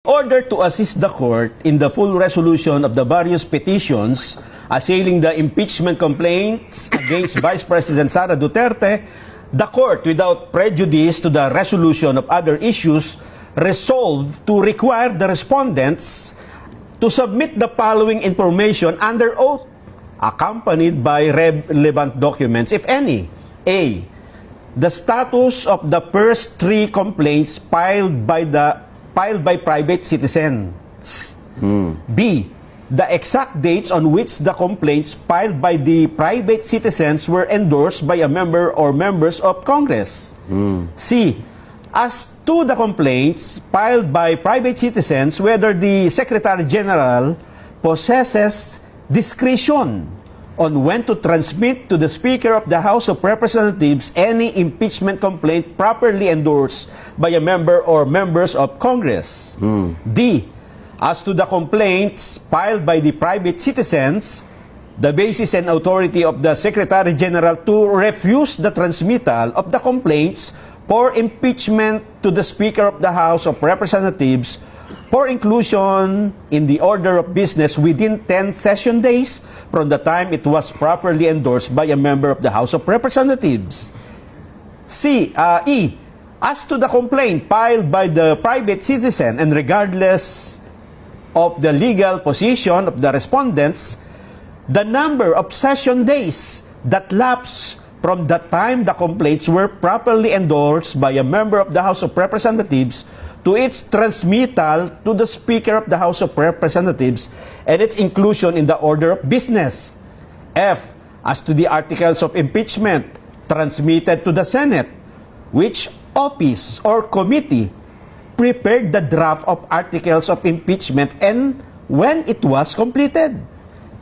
order to assist the court in the full resolution of the various petitions assailing the impeachment complaints against Vice President Sara Duterte, the court, without prejudice to the resolution of other issues, resolved to require the respondents to submit the following information under oath, accompanied by relevant documents, if any. A. The status of the first three complaints filed by private citizens. B. The exact dates on which the complaints filed by the private citizens were endorsed by a member or members of Congress. C. As to the complaints filed by private citizens, whether the Secretary General possesses discretion on when to transmit to the Speaker of the House of Representatives any impeachment complaint properly endorsed by a member or members of Congress. D. As to the complaints filed by the private citizens, the basis and authority of the Secretary General to refuse the transmittal of the complaints for impeachment to the Speaker of the House of Representatives for inclusion in the order of business within 10 session days from the time it was properly endorsed by a member of the House of Representatives. E. As to the complaint filed by the private citizen, and regardless of the legal position of the respondents, the number of session days that lapse from the time the complaints were properly endorsed by a member of the House of Representatives to its transmittal to the Speaker of the House of Representatives and its inclusion in the order of business. F. As to the articles of impeachment transmitted to the Senate, which office or committee prepared the draft of articles of impeachment and when it was completed.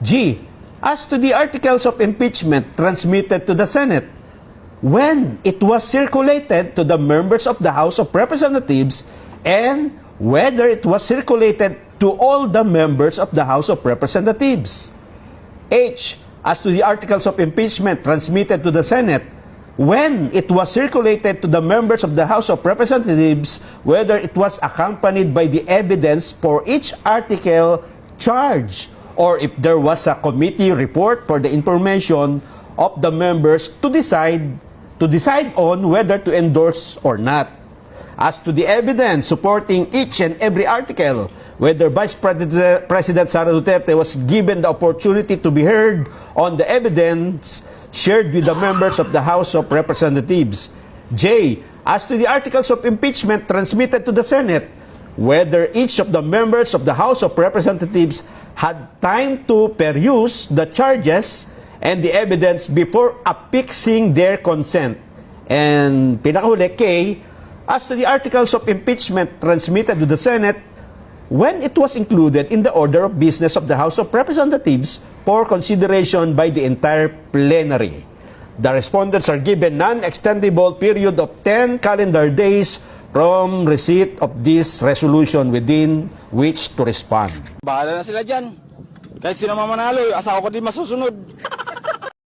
G. As to the articles of impeachment transmitted to the Senate, when it was circulated to the members of the House of Representatives and whether it was circulated to all the members of the House of Representatives. H. As to the articles of impeachment transmitted to the Senate, when it was circulated to the members of the House of Representatives, whether it was accompanied by the evidence for each article charged, or if there was a committee report for the information of the members to decide on whether to endorse or not. As to the evidence supporting each and every article, whether Vice President Sara Duterte was given the opportunity to be heard on the evidence shared with the members of the House of Representatives. J. As to the articles of impeachment transmitted to the Senate, whether each of the members of the House of Representatives had time to peruse the charges and the evidence before affixing their consent. And pinakahuli, K. As to the articles of impeachment transmitted to the Senate, when it was included in the order of business of the House of Representatives for consideration by the entire plenary. The respondents are given non-extendable period of 10 calendar days from receipt of this resolution within which to respond. Bahala na sila dyan. Kahit sino mamanalo, asawa ko din masusunod.